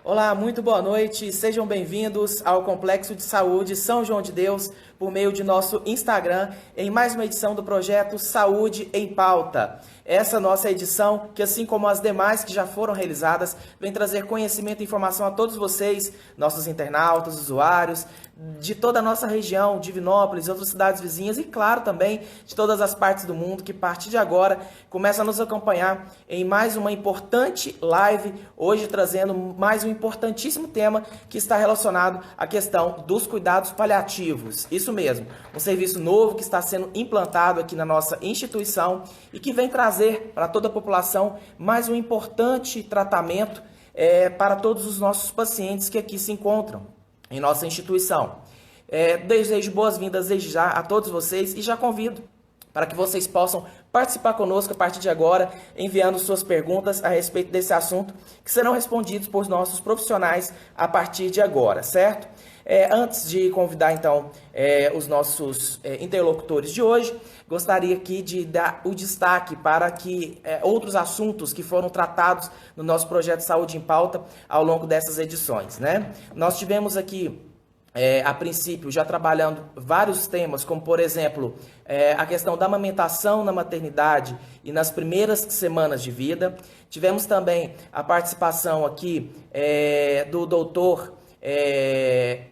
Olá, muito boa noite. Sejam bem-vindos ao Complexo de Saúde São João de Deus, por meio de nosso Instagram, em mais uma edição do projeto Saúde em Pauta. Essa nossa edição, que assim como as demais que já foram realizadas, vem trazer conhecimento e informação a todos vocês, nossos internautas, usuários, de toda a nossa região, Divinópolis, outras cidades vizinhas e, claro, também de todas as partes do mundo que, a partir de agora, começam a nos acompanhar em mais uma importante live, hoje trazendo mais um importantíssimo tema que está relacionado à questão dos cuidados paliativos. Isso mesmo, um serviço novo que está sendo implantado aqui na nossa instituição e que vem trazer para toda a população mais um importante tratamento para todos os nossos pacientes que aqui se encontram em nossa instituição. Desejo boas-vindas desde já a todos vocês e já convido para que vocês possam participar conosco a partir de agora, enviando suas perguntas a respeito desse assunto, que serão respondidos por nossos profissionais a partir de agora, certo? Antes de convidar, então, os nossos interlocutores de hoje, gostaria aqui de dar o destaque para que outros assuntos que foram tratados no nosso projeto Saúde em Pauta ao longo dessas edições, né? Nós tivemos aqui a princípio, já trabalhando vários temas, como, por exemplo, a questão da amamentação na maternidade e nas primeiras semanas de vida. Tivemos também a participação aqui do doutor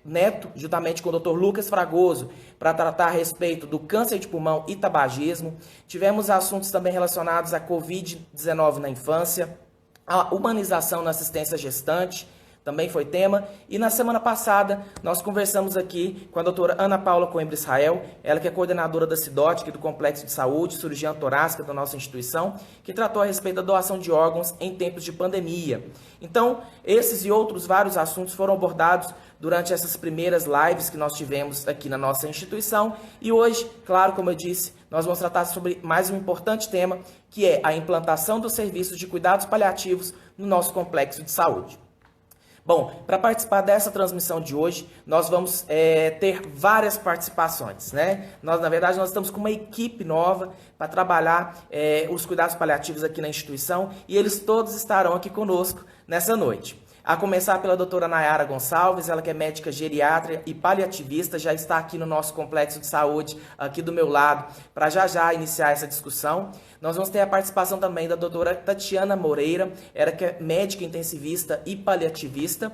Neto, juntamente com o doutor Lucas Fragoso, para tratar a respeito do câncer de pulmão e tabagismo. Tivemos assuntos também relacionados à Covid-19 na infância, a humanização na assistência gestante, também foi tema. E na semana passada nós conversamos aqui com a doutora Ana Paula Coimbra Israel, ela que é coordenadora da CIDOT, do Complexo de Saúde, cirurgiã torácica da nossa instituição, que tratou a respeito da doação de órgãos em tempos de pandemia. Então, esses e outros vários assuntos foram abordados durante essas primeiras lives que nós tivemos aqui na nossa instituição. E hoje, claro, como eu disse, nós vamos tratar sobre mais um importante tema, que é a implantação dos serviços de cuidados paliativos no nosso complexo de saúde. Bom, para participar dessa transmissão de hoje, nós vamos ter várias participações, né? Na verdade, nós estamos com uma equipe nova para trabalhar os cuidados paliativos aqui na instituição e eles todos estarão aqui conosco nessa noite. A começar pela doutora Nayara Gonçalves, ela que é médica geriatra e paliativista, já está aqui no nosso complexo de saúde, aqui do meu lado, para já iniciar essa discussão. Nós vamos ter a participação também da doutora Tatiana Moreira, ela que é médica intensivista e paliativista,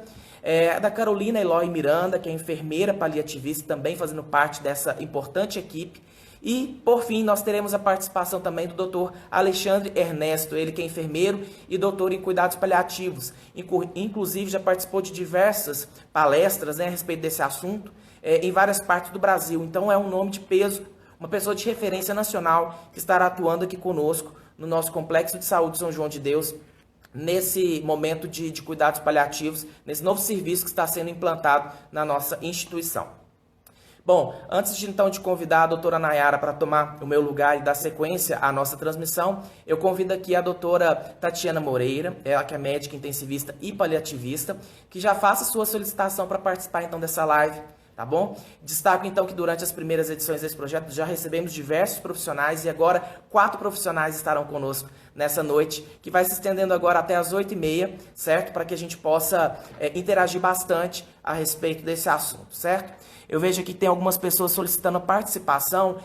da Carolina Eloy Miranda, que é enfermeira paliativista, também fazendo parte dessa importante equipe. E, por fim, nós teremos a participação também do Dr. Alexandre Ernesto, ele que é enfermeiro e doutor em cuidados paliativos. Inclusive, já participou de diversas palestras, a respeito desse assunto em várias partes do Brasil. Então, é um nome de peso, uma pessoa de referência nacional que estará atuando aqui conosco no nosso Complexo de Saúde São João de Deus, nesse momento de cuidados paliativos, nesse novo serviço que está sendo implantado na nossa instituição. Bom, antes de convidar a doutora Nayara para tomar o meu lugar e dar sequência à nossa transmissão, eu convido aqui a doutora Tatiana Moreira, ela que é médica intensivista e paliativista, que já faça sua solicitação para participar então dessa live, tá bom? Destaco então que durante as primeiras edições desse projeto já recebemos diversos profissionais e agora 4 profissionais estarão conosco nessa noite, que vai se estendendo agora até as 8h30, certo? Para que a gente possa interagir bastante a respeito desse assunto, certo? Eu vejo aqui que tem algumas pessoas solicitando participação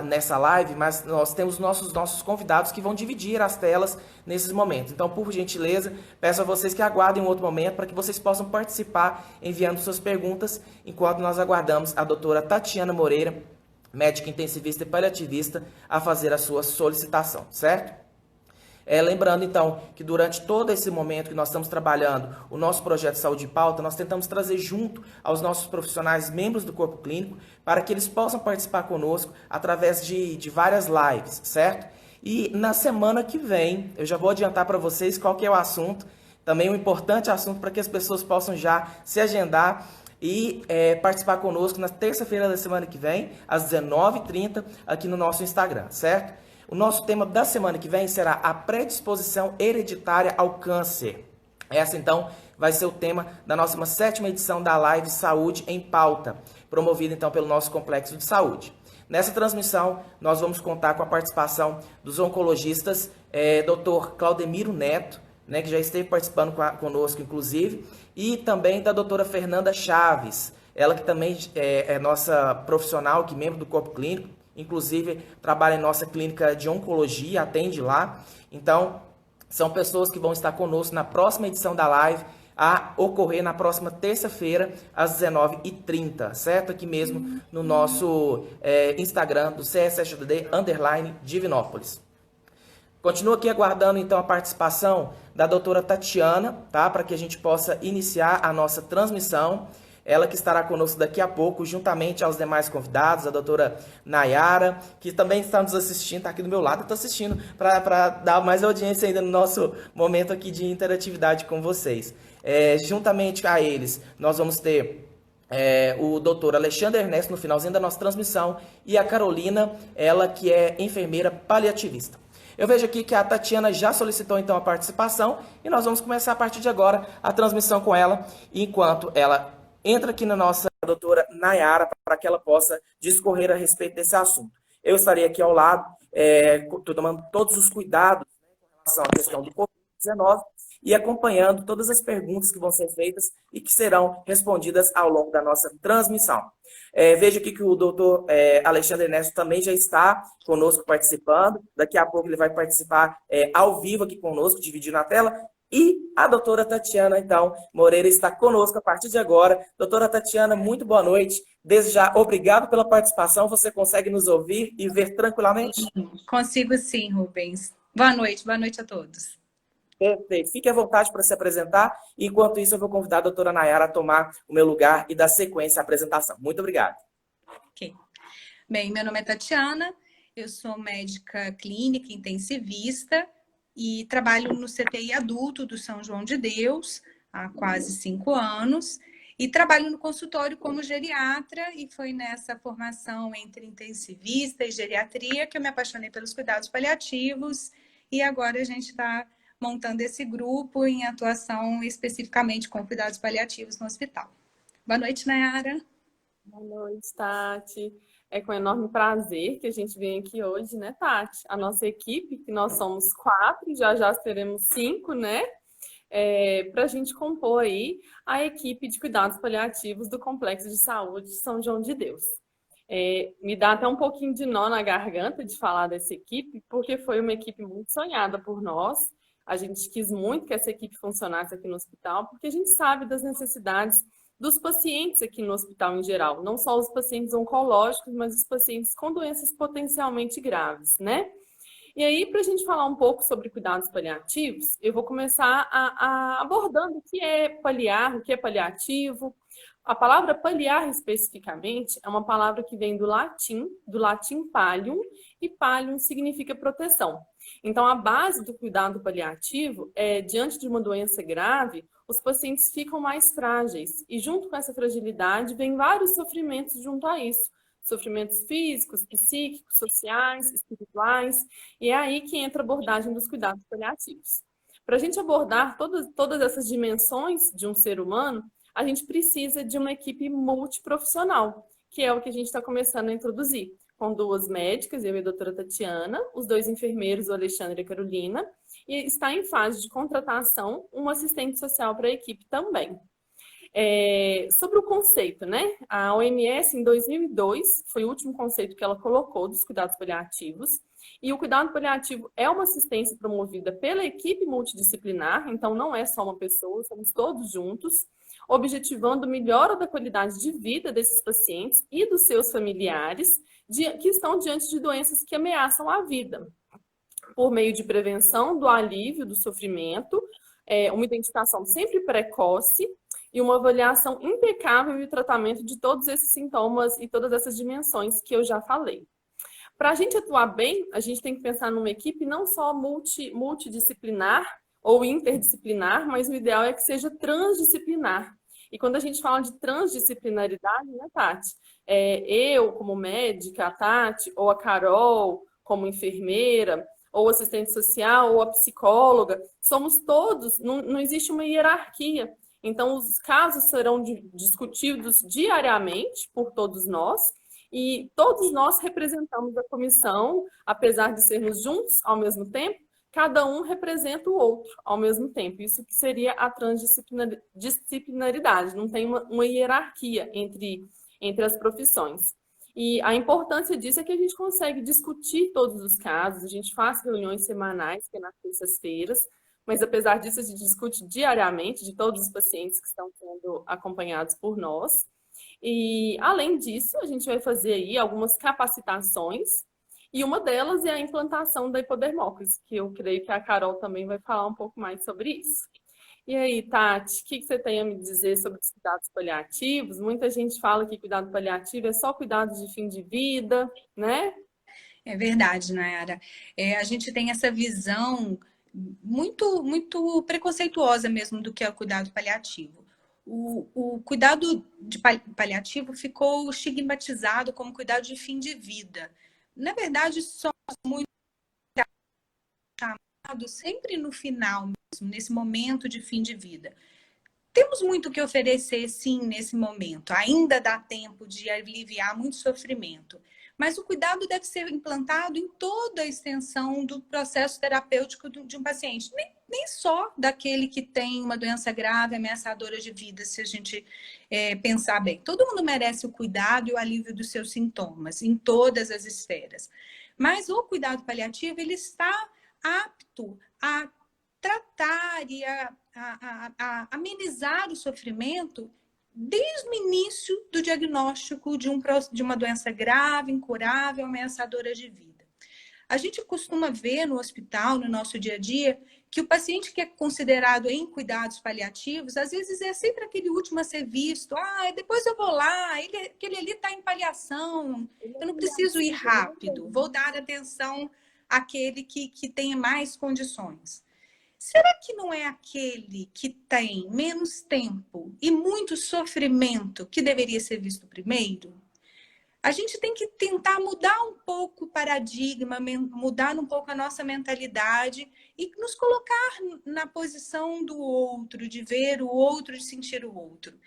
nessa live, mas nós temos nossos convidados que vão dividir as telas nesses momentos. Então, por gentileza, peço a vocês que aguardem um outro momento para que vocês possam participar enviando suas perguntas, enquanto nós aguardamos a doutora Tatiana Moreira, médica intensivista e paliativista, a fazer a sua solicitação, certo? Lembrando, então, que durante todo esse momento que nós estamos trabalhando o nosso projeto Saúde em Pauta, nós tentamos trazer junto aos nossos profissionais, membros do corpo clínico, para que eles possam participar conosco através de várias lives, certo? E na semana que vem, eu já vou adiantar para vocês qual que é o assunto, também um importante assunto para que as pessoas possam já se agendar e participar conosco na terça-feira da semana que vem, às 19h30, aqui no nosso Instagram, certo? O nosso tema da semana que vem será a predisposição hereditária ao câncer. Essa, então, vai ser o tema da nossa 7ª edição da live Saúde em Pauta, promovida, então, pelo nosso Complexo de Saúde. Nessa transmissão, nós vamos contar com a participação dos oncologistas Dr. Claudemiro Neto, né, que já esteve participando conosco, inclusive, e também da doutora Fernanda Chaves, ela que também é nossa profissional, que é membro do corpo clínico, inclusive trabalha em nossa clínica de oncologia, atende lá. Então, são pessoas que vão estar conosco na próxima edição da live, a ocorrer na próxima terça-feira, às 19h30, certo? Aqui mesmo no nosso Instagram do CSSJD_Divinópolis. Continuo aqui aguardando, então, a participação da doutora Tatiana, tá? Para que a gente possa iniciar a nossa transmissão. Ela que estará conosco daqui a pouco, juntamente aos demais convidados, a doutora Nayara, que também está nos assistindo, está aqui do meu lado, está assistindo, para dar mais audiência ainda no nosso momento aqui de interatividade com vocês. Juntamente a eles, nós vamos ter o doutor Alexandre Ernesto no finalzinho da nossa transmissão e a Carolina, ela que é enfermeira paliativista. Eu vejo aqui que a Tatiana já solicitou então a participação e nós vamos começar a partir de agora a transmissão com ela, enquanto ela entra aqui na nossa doutora Nayara para que ela possa discorrer a respeito desse assunto. Eu estarei aqui ao lado, tomando todos os cuidados, né, com relação à questão do Covid-19 e acompanhando todas as perguntas que vão ser feitas e que serão respondidas ao longo da nossa transmissão. Vejo aqui que o doutor Alexandre Ernesto também já está conosco participando. Daqui a pouco ele vai participar ao vivo aqui conosco, dividindo a tela. E a doutora Tatiana, então, Moreira está conosco a partir de agora. Doutora Tatiana, muito boa noite. Desde já, obrigado pela participação. Você consegue nos ouvir e ver tranquilamente? Consigo sim, Rubens. Boa noite a todos. Perfeito. Fique à vontade para se apresentar. Enquanto isso, eu vou convidar a doutora Nayara a tomar o meu lugar e dar sequência à apresentação. Muito obrigado. Ok. Bem, meu nome é Tatiana, eu sou médica clínica intensivista e trabalho no CTI adulto do São João de Deus há quase 5 anos. E trabalho no consultório como geriatra e foi nessa formação entre intensivista e geriatria que eu me apaixonei pelos cuidados paliativos e agora a gente está montando esse grupo em atuação especificamente com cuidados paliativos no hospital. Boa noite, Nayara. Boa noite, Tati. É com enorme prazer que a gente vem aqui hoje, né, Tati? A nossa equipe, que nós somos 4, já seremos 5, né? Para a gente compor aí a equipe de cuidados paliativos do Complexo de Saúde de São João de Deus. Me dá até um pouquinho de nó na garganta de falar dessa equipe, porque foi uma equipe muito sonhada por nós. A gente quis muito que essa equipe funcionasse aqui no hospital, porque a gente sabe das necessidades dos pacientes aqui no hospital em geral, não só os pacientes oncológicos, mas os pacientes com doenças potencialmente graves, né? E aí, para a gente falar um pouco sobre cuidados paliativos, eu vou começar abordando o que é paliar, o que é paliativo. A palavra paliar, especificamente, é uma palavra que vem do latim pallium, e pallium significa proteção. Então, a base do cuidado paliativo é, diante de uma doença grave, os pacientes ficam mais frágeis. E junto com essa fragilidade, vem vários sofrimentos junto a isso. Sofrimentos físicos, psíquicos, sociais, espirituais. E é aí que entra a abordagem dos cuidados paliativos. Para a gente abordar todas essas dimensões de um ser humano, a gente precisa de uma equipe multiprofissional, que é o que a gente está começando a introduzir, com 2 médicas, eu e a doutora Tatiana, os 2 enfermeiros, o Alexandre e a Carolina, e está em fase de contratação um assistente social para a equipe também. Sobre o conceito, né? A OMS, em 2002, foi o último conceito que ela colocou dos cuidados paliativos, e o cuidado paliativo é uma assistência promovida pela equipe multidisciplinar, então não é só uma pessoa, somos todos juntos, objetivando melhora da qualidade de vida desses pacientes e dos seus familiares que estão diante de doenças que ameaçam a vida, por meio de prevenção do alívio do sofrimento, uma identificação sempre precoce e uma avaliação impecável e tratamento de todos esses sintomas e todas essas dimensões que eu já falei. Para a gente atuar bem, a gente tem que pensar numa equipe não só multidisciplinar ou interdisciplinar, mas o ideal é que seja transdisciplinar. E quando a gente fala de transdisciplinaridade, né, Tati? Eu, como médica, a Tati, ou a Carol, como enfermeira, ou assistente social, ou a psicóloga, somos todos, não existe uma hierarquia. Então, os casos serão discutidos diariamente por todos nós, e todos nós representamos a comissão, apesar de sermos juntos ao mesmo tempo, cada um representa o outro ao mesmo tempo. Isso que seria a transdisciplinaridade, não tem uma hierarquia entre as profissões. E a importância disso é que a gente consegue discutir todos os casos, a gente faz reuniões semanais, que é nas terças-feiras, mas apesar disso a gente discute diariamente de todos os pacientes que estão sendo acompanhados por nós. E além disso, a gente vai fazer aí algumas capacitações, e uma delas é a implantação da hipodermóclise, que eu creio que a Carol também vai falar um pouco mais sobre isso. E aí, Tati, o que você tem a me dizer sobre os cuidados paliativos? Muita gente fala que cuidado paliativo é só cuidado de fim de vida, né? É verdade, Nayara. A gente tem essa visão muito preconceituosa mesmo do que é o cuidado paliativo. O cuidado paliativo ficou estigmatizado como cuidado de fim de vida. Na verdade, somos muito chamados sempre no final mesmo, nesse momento de fim de vida. Temos muito o que oferecer, sim, nesse momento. Ainda dá tempo de aliviar muito sofrimento. Mas o cuidado deve ser implantado em toda a extensão do processo terapêutico de um paciente. Nem só daquele que tem uma doença grave, ameaçadora de vida, se a gente pensar bem. Todo mundo merece o cuidado e o alívio dos seus sintomas, em todas as esferas. Mas o cuidado paliativo, ele está apto a tratar e a amenizar o sofrimento desde o início do diagnóstico de uma doença grave, incurável, ameaçadora de vida. A gente costuma ver no hospital, no nosso dia a dia, que o paciente que é considerado em cuidados paliativos, às vezes é sempre aquele último a ser visto. Depois eu vou lá, aquele ali está em paliação, eu não preciso ir rápido, vou dar atenção àquele que tenha mais condições. Será que não é aquele que tem menos tempo e muito sofrimento que deveria ser visto primeiro? A gente tem que tentar mudar um pouco o paradigma, mudar um pouco a nossa mentalidade e nos colocar na posição do outro, de ver o outro, de sentir o outro.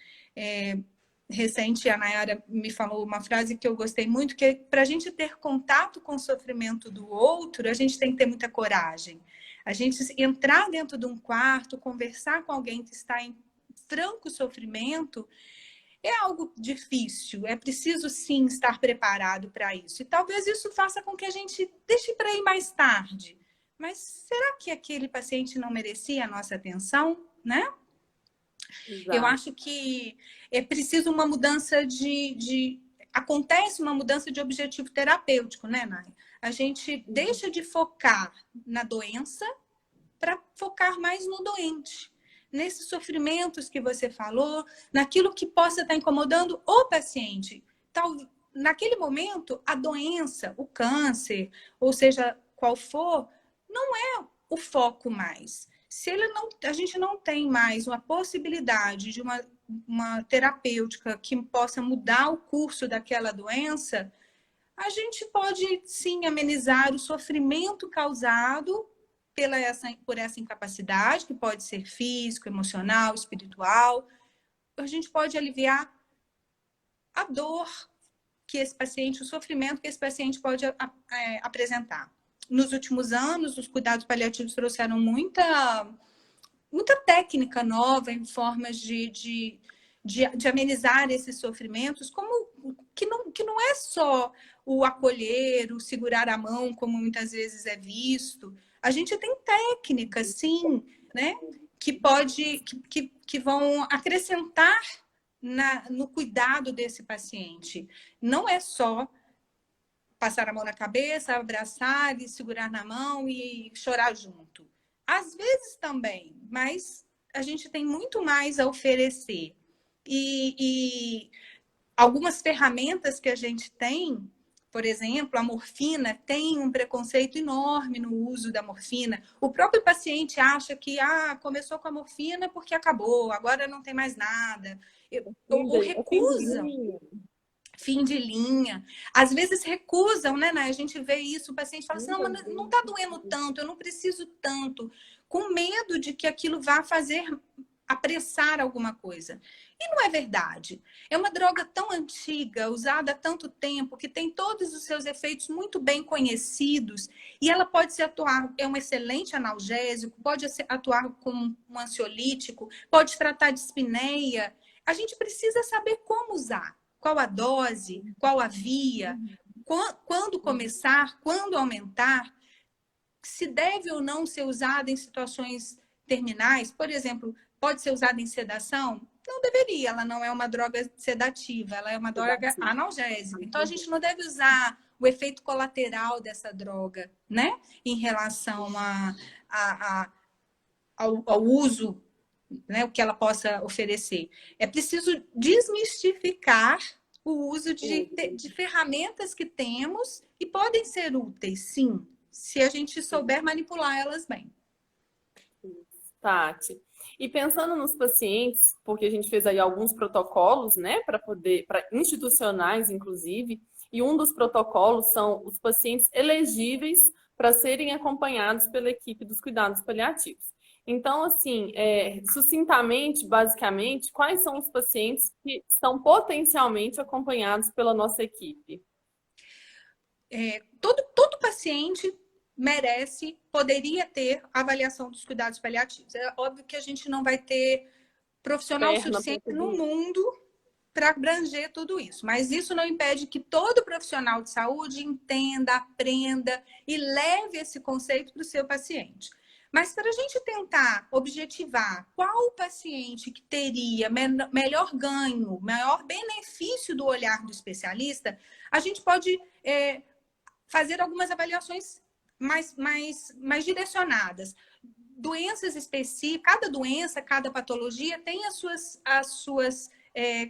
Recente, a Nayara me falou uma frase que eu gostei muito, que é para a gente ter contato com o sofrimento do outro, a gente tem que ter muita coragem. A gente entrar dentro de um quarto, conversar com alguém que está em franco sofrimento, é algo difícil. É preciso, sim, estar preparado para isso. E talvez isso faça com que a gente deixe para ir mais tarde. Mas será que aquele paciente não merecia a nossa atenção, né? Exato. Eu acho que é preciso uma mudança acontece uma mudança de objetivo terapêutico, né, Nay? A gente deixa de focar na doença para focar mais no doente. Nesses sofrimentos que você falou, naquilo que possa estar incomodando o paciente. Naquele momento, a doença, o câncer, ou seja, qual for, não é o foco mais. Se a gente não tem mais uma possibilidade de uma terapêutica que possa mudar o curso daquela doença, a gente pode, sim, amenizar o sofrimento causado por essa incapacidade, que pode ser físico, emocional, espiritual. A gente pode aliviar a dor que esse paciente, o sofrimento que esse paciente pode apresentar. Nos últimos anos, os cuidados paliativos trouxeram muita técnica nova em formas de amenizar esses sofrimentos, como que não é só o acolher, o segurar a mão, como muitas vezes é visto. A gente tem técnicas, sim, né, que vão acrescentar no cuidado desse paciente. Não é só passar a mão na cabeça, abraçar e segurar na mão e chorar junto. Às vezes também, mas a gente tem muito mais a oferecer. E algumas ferramentas que a gente tem, por exemplo, a morfina, tem um preconceito enorme no uso da morfina. O próprio paciente acha que começou com a morfina porque acabou, agora não tem mais nada. Ou recusam. Fim de linha. Às vezes recusam, né? A gente vê isso, o paciente fala assim, não, não tá doendo tanto, eu não preciso tanto. Com medo de que aquilo vá fazer apressar alguma coisa. E não é verdade. É uma droga tão antiga, usada há tanto tempo, que tem todos os seus efeitos muito bem conhecidos, e ela pode se atuar, é um excelente analgésico, pode atuar como um ansiolítico, pode tratar de dispneia. A gente precisa saber como usar, qual a dose, qual a via, quando começar, quando aumentar, se deve ou não ser usada em situações terminais. Por exemplo, pode ser usada em sedação? Não deveria, ela não é uma droga sedativa, ela é uma droga analgésica. Então, a gente não deve usar o efeito colateral dessa droga, né? Em relação ao uso, né? O que ela possa oferecer. É preciso desmistificar o uso de ferramentas que temos e podem ser úteis, sim, se a gente souber manipular elas bem. Tati. E pensando nos pacientes, porque a gente fez aí alguns protocolos, né, para institucionais, inclusive, e um dos protocolos são os pacientes elegíveis para serem acompanhados pela equipe dos cuidados paliativos. Então, assim, sucintamente, basicamente, quais são os pacientes que são potencialmente acompanhados pela nossa equipe? Todo paciente poderia ter avaliação dos cuidados paliativos. É óbvio que a gente não vai ter profissional suficiente no mundo para abranger tudo isso, mas isso não impede que todo profissional de saúde entenda, aprenda e leve esse conceito para o seu paciente. Mas para a gente tentar objetivar qual o paciente que teria melhor ganho, maior benefício do olhar do especialista, a gente pode fazer algumas avaliações mais direcionadas. Doenças específicas, cada doença, cada patologia tem as suas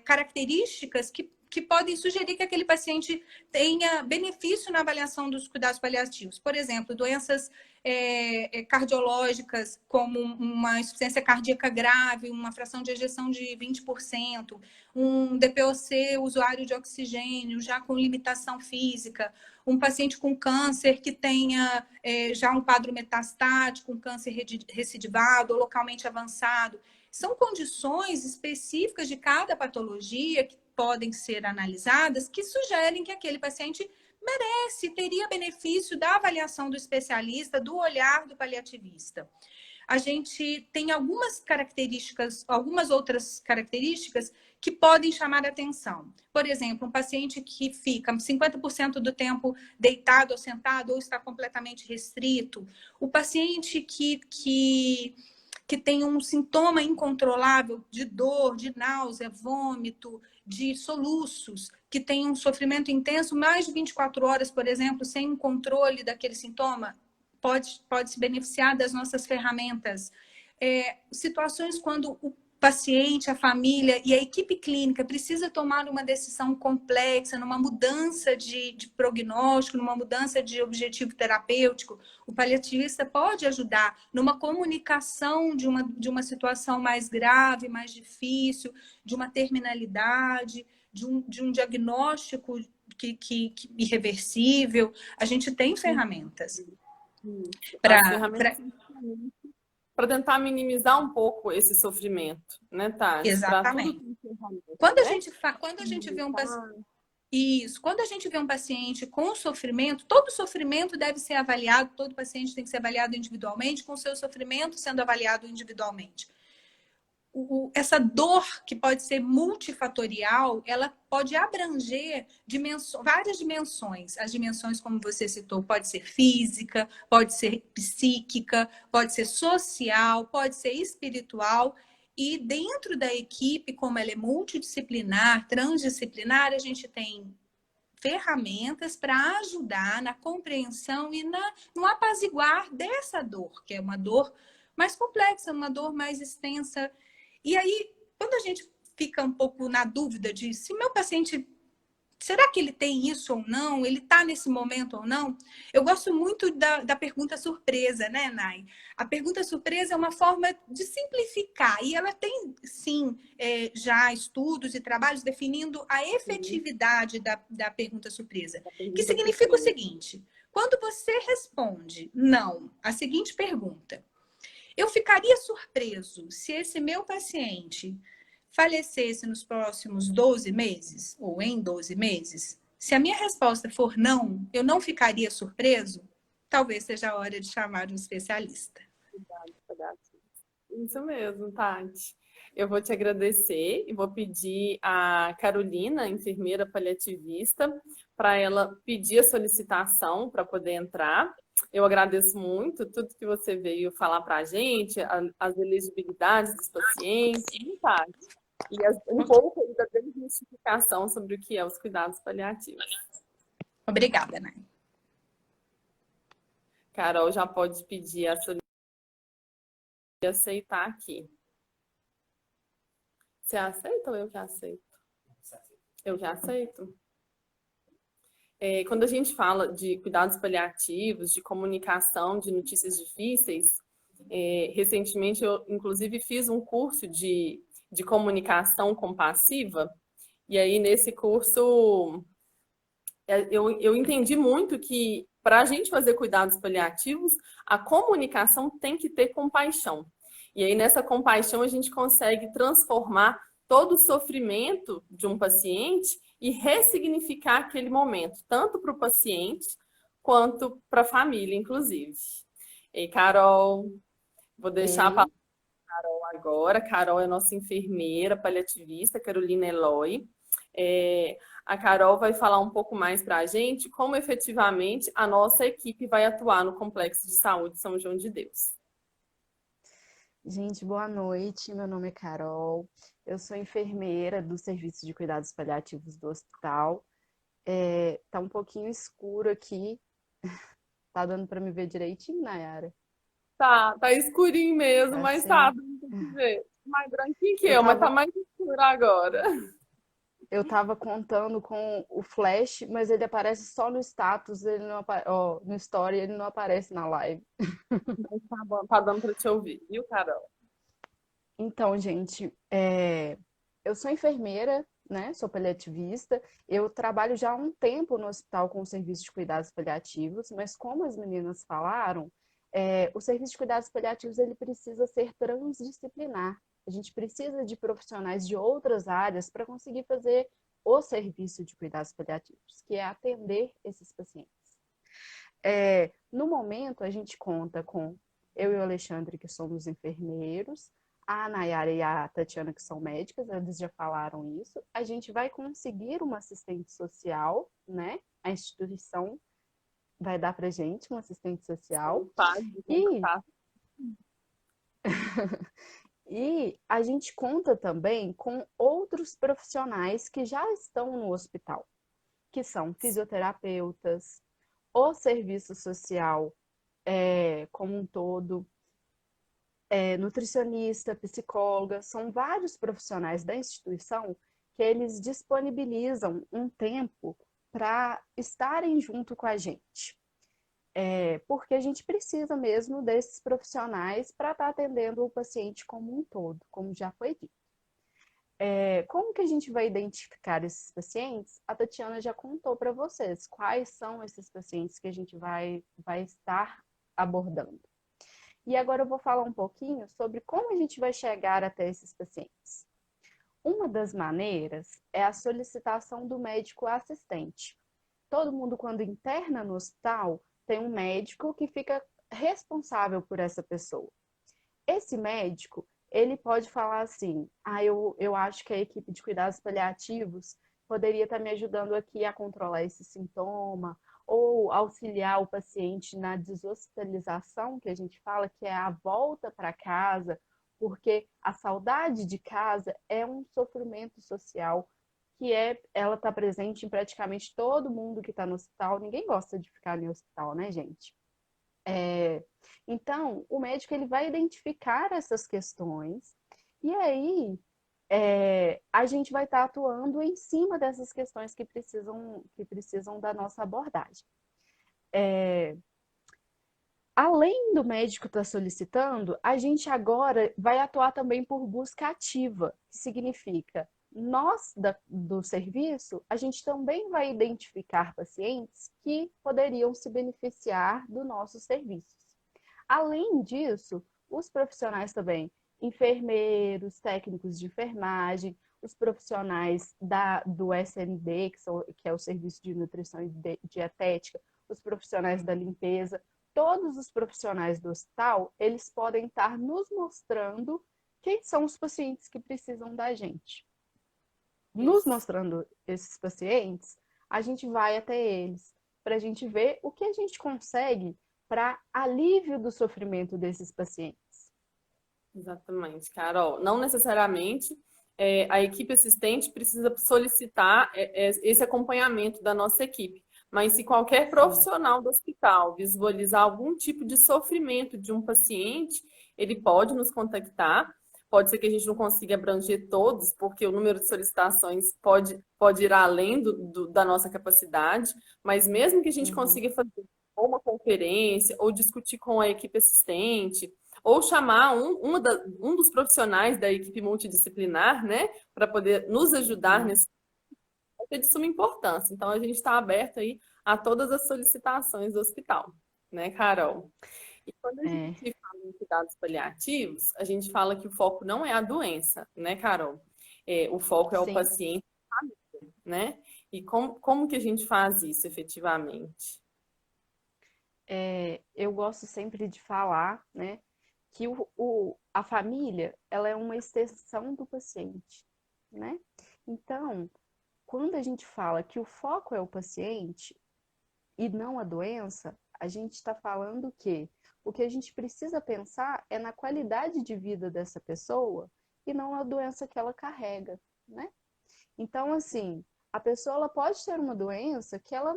características que podem sugerir que aquele paciente tenha benefício na avaliação dos cuidados paliativos. Por exemplo, doenças cardiológicas, como uma insuficiência cardíaca grave, uma fração de ejeção de 20%, um DPOC, usuário de oxigênio, já com limitação física, um paciente com câncer que tenha já um quadro metastático, um câncer recidivado ou localmente avançado. São condições específicas de cada patologia que podem ser analisadas que sugerem que aquele paciente teria benefício da avaliação do especialista, do olhar do paliativista. A gente tem algumas outras características que podem chamar a atenção. Por exemplo, um paciente que fica 50% do tempo deitado ou sentado ou está completamente restrito. O paciente que tem um sintoma incontrolável de dor, de náusea, vômito, de soluços, que tem um sofrimento intenso, mais de 24 horas, por exemplo, sem um controle daquele sintoma, pode se beneficiar das nossas ferramentas. Situações quando o paciente, a família e a equipe clínica precisa tomar uma decisão complexa, numa mudança de prognóstico, numa mudança de objetivo terapêutico, o paliativista pode ajudar numa comunicação de uma situação mais grave, mais difícil, de uma terminalidade, de um diagnóstico irreversível. A gente tem ferramentas. Para tentar minimizar um pouco esse sofrimento, né, Tati? Exatamente. Quando a gente vê um paciente... Isso. Quando a gente vê um paciente com sofrimento, todo sofrimento deve ser avaliado, todo paciente tem que ser avaliado individualmente, com o seu sofrimento sendo avaliado individualmente. Essa dor, que pode ser multifatorial, ela pode abranger várias dimensões. As dimensões, como você citou, pode ser física, pode ser psíquica, pode ser social, pode ser espiritual. E dentro da equipe, como ela é multidisciplinar, transdisciplinar, a gente tem ferramentas para ajudar na compreensão e no apaziguar dessa dor, que é uma dor mais complexa, uma dor mais extensa. E aí, quando a gente fica um pouco na dúvida de se meu paciente, será que ele tem isso ou não? Ele está nesse momento ou não? Eu gosto muito da pergunta surpresa, né, Nay? A pergunta surpresa é uma forma de simplificar. E ela tem, sim, já estudos e trabalhos definindo a efetividade da pergunta surpresa. Que significa o seguinte: quando você responde não à seguinte pergunta: Eu ficaria surpreso se esse meu paciente falecesse nos próximos 12 meses ou em 12 meses? Se a minha resposta for não, eu não ficaria surpreso? Talvez seja a hora de chamar um especialista. Isso mesmo, Tati. Eu vou te agradecer e vou pedir a Carolina, enfermeira paliativista, para ela pedir a solicitação para poder entrar. Eu agradeço muito tudo que você veio falar para a gente, as elegibilidades dos pacientes, Tati, e um pouco da desmistificação sobre o que é os cuidados paliativos. Obrigada, Nay. Carol já pode pedir a solicitação e aceitar aqui. Você aceita ou eu que aceito? Eu já aceito. Quando a gente fala de cuidados paliativos, de comunicação, de notícias difíceis, recentemente eu, inclusive, fiz um curso de comunicação compassiva, e aí nesse curso eu entendi muito que para a gente fazer cuidados paliativos, a comunicação tem que ter compaixão. E aí nessa compaixão a gente consegue transformar todo o sofrimento de um paciente e ressignificar aquele momento, tanto para o paciente quanto para a família, inclusive. E Carol, vou deixar a palavra para a Carol agora. Carol é nossa enfermeira paliativista, Carolina Eloy. A Carol vai falar um pouco mais para a gente como efetivamente a nossa equipe vai atuar no Complexo de Saúde São João de Deus. Gente, boa noite. Meu nome é Carol. Eu sou enfermeira do Serviço de Cuidados Paliativos do hospital. Tá um pouquinho escuro aqui. Tá dando para me ver direitinho, Nayara? Tá escurinho mesmo, mas Assim. tá dando pra ver. Mais branquinho que eu, mas tá mais escuro agora. Eu tava contando com o flash, mas ele aparece só no status, ele não no story, ele não aparece na live. Tá bom, tá dando para te ouvir, viu, Carol? Então, gente, eu sou enfermeira, né? Sou paliativista. Eu trabalho já há um tempo no hospital com o serviço de cuidados paliativos, mas como as meninas falaram, o serviço de cuidados paliativos ele precisa ser transdisciplinar. A gente precisa de profissionais de outras áreas para conseguir fazer o serviço de cuidados paliativos, que é atender esses pacientes. No momento, a gente conta com eu e o Alexandre, que somos enfermeiros, a Nayara e a Tatiana, que são médicas, eles já falaram isso. A gente vai conseguir uma assistente social, né? A instituição vai dar pra gente uma assistente social. E a gente conta também com outros profissionais que já estão no hospital, que são fisioterapeutas, o serviço social como um todo, nutricionista, psicóloga, são vários profissionais da instituição que eles disponibilizam um tempo para estarem junto com a gente. Porque a gente precisa mesmo desses profissionais para estar atendendo o paciente como um todo, como já foi dito. Como que a gente vai identificar esses pacientes? A Tatiana já contou para vocês quais são esses pacientes que a gente vai estar abordando. E agora eu vou falar um pouquinho sobre como a gente vai chegar até esses pacientes. Uma das maneiras é a solicitação do médico assistente. Todo mundo, quando interna no hospital, tem um médico que fica responsável por essa pessoa. Esse médico, ele pode falar assim, eu acho que a equipe de cuidados paliativos poderia estar me ajudando aqui a controlar esse sintoma, ou auxiliar o paciente na deshospitalização, que a gente fala que é a volta para casa, porque a saudade de casa é um sofrimento social que ela está presente em praticamente todo mundo que está no hospital. Ninguém gosta de ficar no hospital, né, gente? Então, o médico ele vai identificar essas questões e aí a gente vai estar atuando em cima dessas questões que precisam da nossa abordagem. Além do médico estar solicitando, a gente agora vai atuar também por busca ativa, que significa nós do serviço, a gente também vai identificar pacientes que poderiam se beneficiar dos nossos serviços. Além disso, os profissionais também, enfermeiros, técnicos de enfermagem, os profissionais do SND, que é o Serviço de Nutrição e Dietética, os profissionais da limpeza, todos os profissionais do hospital, eles podem estar nos mostrando quem são os pacientes que precisam da gente. Nos mostrando esses pacientes, a gente vai até eles, para a gente ver o que a gente consegue para alívio do sofrimento desses pacientes. Exatamente, Carol. Não necessariamente a equipe assistente precisa solicitar esse acompanhamento da nossa equipe, mas se qualquer profissional do hospital visualizar algum tipo de sofrimento de um paciente, ele pode nos contactar. Pode ser que a gente não consiga abranger todos, porque o número de solicitações pode ir além da nossa capacidade, mas mesmo que a gente consiga fazer ou uma conferência, ou discutir com a equipe assistente, ou chamar um dos profissionais da equipe multidisciplinar, né, para poder nos ajudar nesse vai ser de suma importância. Então, a gente está aberto aí a todas as solicitações do hospital, né, Carol? E quando a gente fala em cuidados paliativos, a gente fala que o foco não é a doença, né, Carol? O foco é o paciente, né? E como que a gente faz isso efetivamente? Eu gosto sempre de falar, né, que a família, ela é uma extensão do paciente, né? Então, quando a gente fala que o foco é o paciente e não a doença, a gente está falando que o que a gente precisa pensar é na qualidade de vida dessa pessoa e não a doença que ela carrega, né? Então, assim, a pessoa ela pode ter uma doença que ela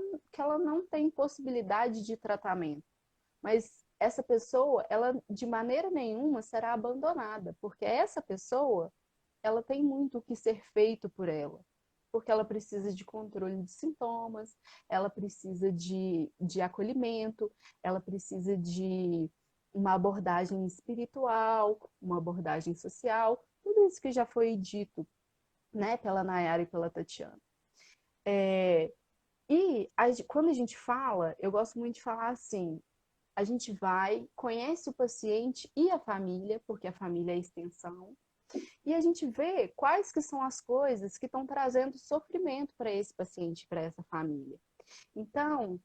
não tem possibilidade de tratamento, mas essa pessoa, ela de maneira nenhuma será abandonada, porque essa pessoa, ela tem muito o que ser feito por ela, porque ela precisa de controle de sintomas, ela precisa de acolhimento, ela precisa de uma abordagem espiritual, uma abordagem social, tudo isso que já foi dito, né, pela Nayara e pela Tatiana. Quando a gente fala, eu gosto muito de falar assim, a gente vai, conhece o paciente e a família, porque a família é a extensão, e a gente vê quais que são as coisas que estão trazendo sofrimento para esse paciente, para essa família. Então,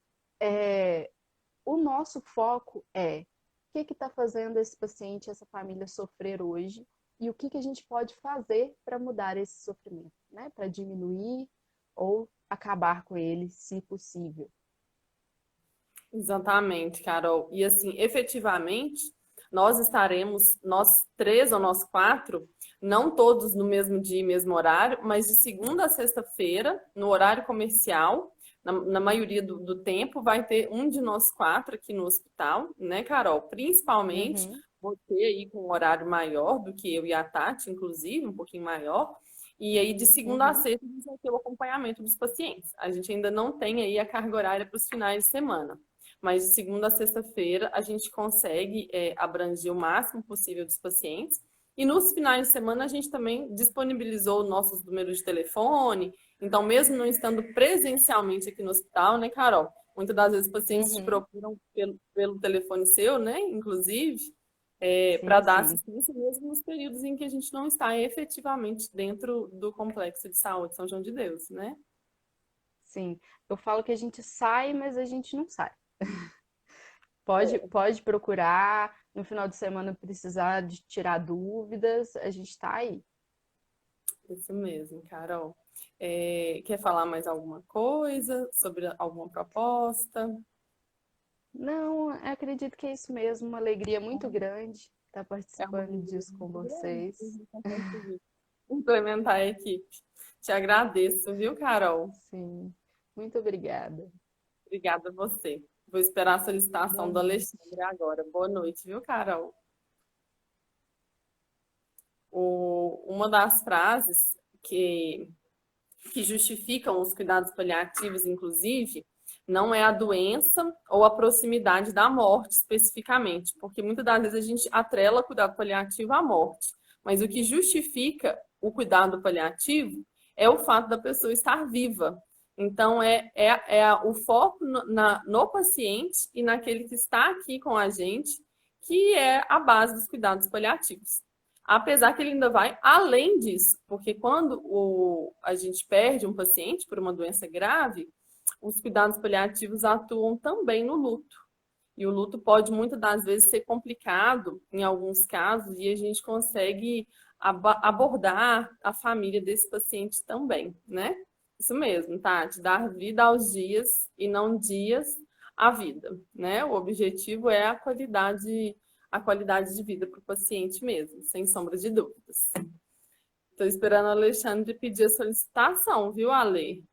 o nosso foco é o que está fazendo esse paciente, essa família sofrer hoje e o que a gente pode fazer para mudar esse sofrimento, né? Para diminuir ou acabar com ele, se possível. Exatamente, Carol. E assim, efetivamente, nós três ou nós quatro, não todos no mesmo dia e mesmo horário, mas de segunda a sexta-feira, no horário comercial, na maioria do tempo, vai ter um de nós quatro aqui no hospital, né, Carol? Principalmente você aí com um horário maior do que eu e a Tati, inclusive, um pouquinho maior. E aí, de segunda a sexta, a gente vai ter o acompanhamento dos pacientes. A gente ainda não tem aí a carga horária para os finais de semana. Mas de segunda a sexta-feira a gente consegue abranger o máximo possível dos pacientes. E nos finais de semana a gente também disponibilizou nossos números de telefone. Então, mesmo não estando presencialmente aqui no hospital, né, Carol? Muitas das vezes os pacientes te procuram pelo telefone seu, né, inclusive, para dar assistência mesmo nos períodos em que a gente não está efetivamente dentro do Complexo de Saúde São João de Deus, né? Sim, eu falo que a gente sai, mas a gente não sai. Pode procurar, no final de semana precisar de tirar dúvidas, a gente está aí. Isso mesmo, Carol. Quer falar mais alguma coisa sobre alguma proposta? Não, eu acredito que é isso mesmo, uma alegria muito grande estar participando disso com vocês. Implementar a equipe. Te agradeço, viu, Carol? Sim, muito obrigada. Obrigada a você. Vou esperar a solicitação do Alexandre agora. Boa noite, viu, Carol? Uma das frases que justificam os cuidados paliativos, inclusive, não é a doença ou a proximidade da morte especificamente, porque muitas das vezes a gente atrela cuidado paliativo à morte. Mas o que justifica o cuidado paliativo é o fato da pessoa estar viva. Então, o foco no paciente e naquele que está aqui com a gente, que é a base dos cuidados paliativos. Apesar que ele ainda vai além disso, porque quando a gente perde um paciente por uma doença grave, os cuidados paliativos atuam também no luto. E o luto pode, muitas das vezes, ser complicado em alguns casos, e a gente consegue abordar a família desse paciente também, né? Isso mesmo, Tati, dar vida aos dias e não dias à vida, né? O objetivo é a qualidade de vida para o paciente mesmo, sem sombra de dúvidas. Estou esperando o Alexandre pedir a solicitação, viu, Ale?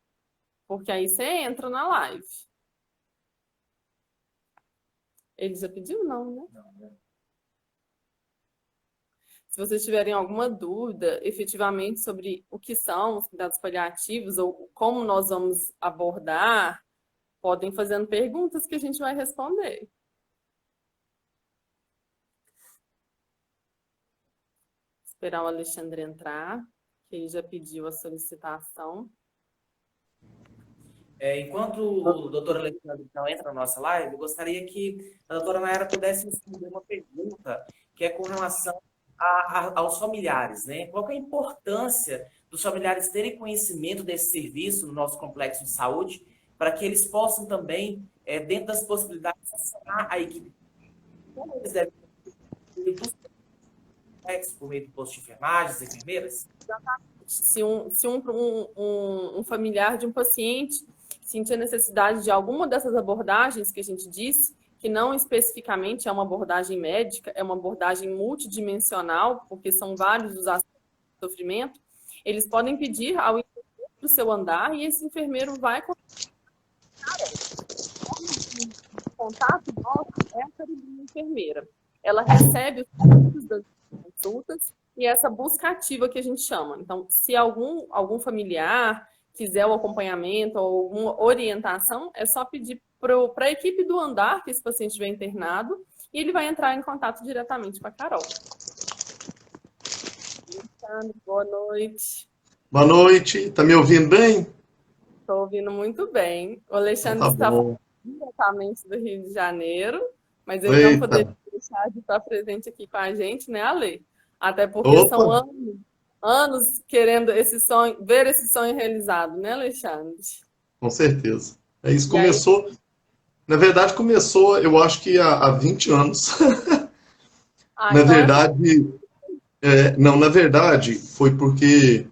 Porque aí você entra na live. Ele já pediu, não, né? Não. Se vocês tiverem alguma dúvida, efetivamente, sobre o que são os cuidados paliativos ou como nós vamos abordar, podem fazendo perguntas que a gente vai responder. Esperar o Alexandre entrar, que ele já pediu a solicitação. Enquanto o doutor Alexandre então entra na nossa live, eu gostaria que a doutora Nayara pudesse responder uma pergunta que é com relação aos familiares, né? Qual que é a importância dos familiares terem conhecimento desse serviço no nosso complexo de saúde, para que eles possam também, dentro das possibilidades, acionar a equipe? Como eles devem por meio do posto de enfermagem, das enfermeiras? Se um familiar de um paciente sentir a necessidade de alguma dessas abordagens que a gente disse, que não especificamente é uma abordagem médica, é uma abordagem multidimensional, porque são vários os aspectos do sofrimento, eles podem pedir ao enfermeiro do seu andar e esse enfermeiro vai contato nosso é a queridinha enfermeira. Ela recebe os conteúdos das consultas e essa busca ativa que a gente chama. Então, se algum familiar quiser o acompanhamento ou alguma orientação, é só pedir para a equipe do andar que esse paciente estiver internado e ele vai entrar em contato diretamente com a Carol. Alexandre, boa noite. Boa noite, está me ouvindo bem? Estou ouvindo muito bem. O Alexandre está falando diretamente do Rio de Janeiro, mas ele não poderia deixar de estar presente aqui com a gente, né, Ale? Até porque são anos querendo ver esse sonho realizado, né, Alexandre? Com certeza. Isso começou, na verdade, eu acho que há 20 anos. Na verdade, foi porque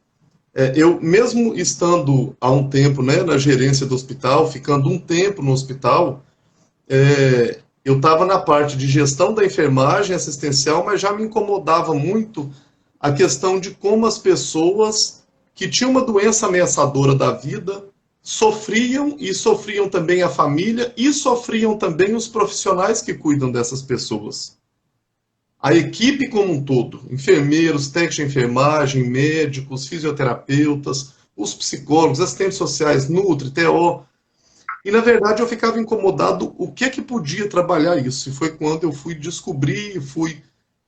eu, mesmo estando há um tempo, né, na gerência do hospital, ficando um tempo no hospital, eu estava na parte de gestão da enfermagem assistencial, mas já me incomodava muito a questão de como as pessoas que tinham uma doença ameaçadora da vida sofriam, e sofriam também a família, e sofriam também os profissionais que cuidam dessas pessoas. A equipe como um todo, enfermeiros, técnicos de enfermagem, médicos, fisioterapeutas, os psicólogos, assistentes sociais, Nutri, TO. E, na verdade, eu ficava incomodado o que podia trabalhar isso. E foi quando eu fui descobrir, fui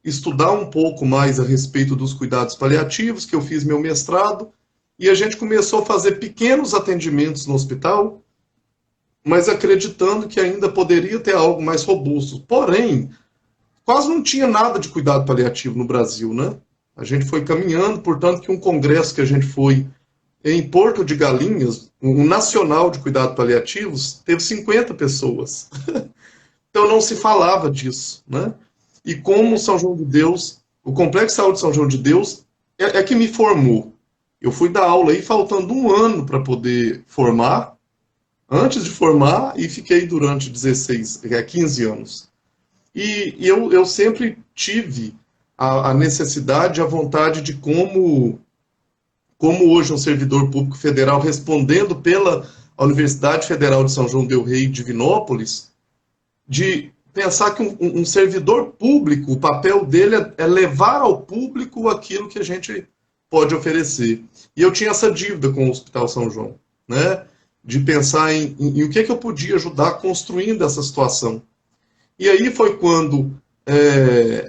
estudar um pouco mais a respeito dos cuidados paliativos, que eu fiz meu mestrado, e a gente começou a fazer pequenos atendimentos no hospital, mas acreditando que ainda poderia ter algo mais robusto. Porém, quase não tinha nada de cuidado paliativo no Brasil, né? A gente foi caminhando, portanto, que um congresso que a gente foi em Porto de Galinhas, um nacional de cuidados paliativos, teve 50 pessoas. Então não se falava disso, né? E como São João de Deus, o Complexo de Saúde São João de Deus é que me formou. Eu fui dar aula aí faltando um ano para poder formar, antes de formar, e fiquei durante 15 anos. E eu sempre tive a necessidade, a vontade de como hoje um servidor público federal respondendo pela Universidade Federal de São João del Rei e Divinópolis, de pensar que um servidor público, o papel dele é levar ao público aquilo que a gente pode oferecer. E eu tinha essa dívida com o Hospital São João, né? De pensar em o que eu podia ajudar construindo essa situação. E aí foi quando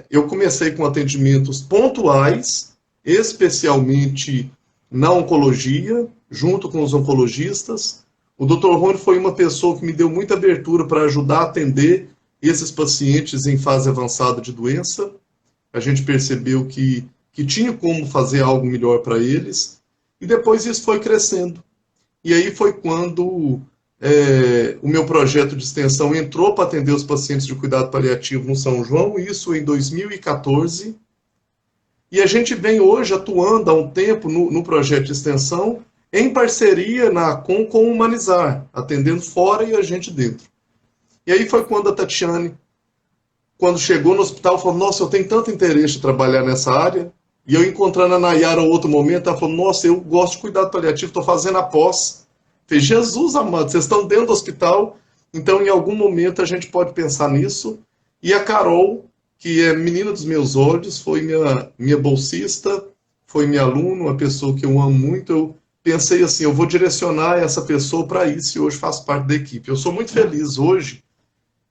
eu comecei com atendimentos pontuais, especialmente na oncologia, junto com os oncologistas. O Dr. Rony foi uma pessoa que me deu muita abertura para ajudar a atender esses pacientes em fase avançada de doença. A gente percebeu que tinha como fazer algo melhor para eles, e depois isso foi crescendo. E aí foi quando o meu projeto de extensão entrou para atender os pacientes de cuidado paliativo no São João, isso em 2014, e a gente vem hoje atuando há um tempo no projeto de extensão, em parceria com o Humanizar, atendendo fora e a gente dentro. E aí foi quando a Tatiane, quando chegou no hospital, falou, nossa, eu tenho tanto interesse de trabalhar nessa área, e eu encontrando a Nayara em outro momento, ela falou, nossa, eu gosto de cuidado paliativo, estou fazendo a pós. Falei, Jesus amado, vocês estão dentro do hospital, então em algum momento a gente pode pensar nisso. E a Carol, que é menina dos meus olhos, foi minha bolsista, foi minha aluna, uma pessoa que eu amo muito. Eu pensei assim, eu vou direcionar essa pessoa para isso, e hoje faço parte da equipe. Eu sou muito feliz hoje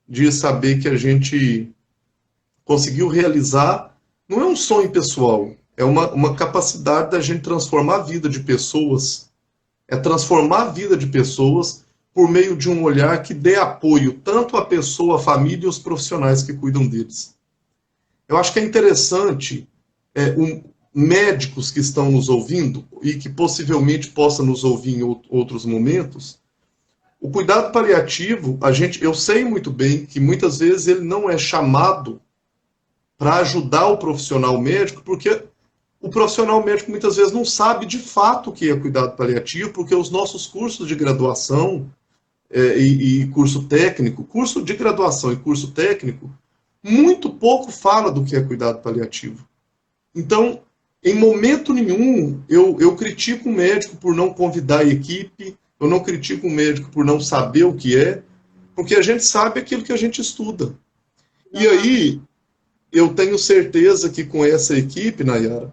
de saber que a gente conseguiu realizar, não é um sonho pessoal, é uma capacidade da gente transformar a vida de pessoas, é transformar a vida de pessoas por meio de um olhar que dê apoio tanto à pessoa, à família e aos profissionais que cuidam deles. Eu acho que é interessante médicos que estão nos ouvindo e que possivelmente possam nos ouvir em outros momentos. O cuidado paliativo, eu sei muito bem que muitas vezes ele não é chamado para ajudar o profissional médico, porque o profissional médico muitas vezes não sabe de fato o que é cuidado paliativo, porque os nossos cursos de graduação e curso técnico, curso de graduação e curso técnico, muito pouco fala do que é cuidado paliativo. Então, em momento nenhum, eu critico o médico por não convidar a equipe, eu não critico o médico por não saber o que é, porque a gente sabe aquilo que a gente estuda. E aí, eu tenho certeza que com essa equipe, Nayara,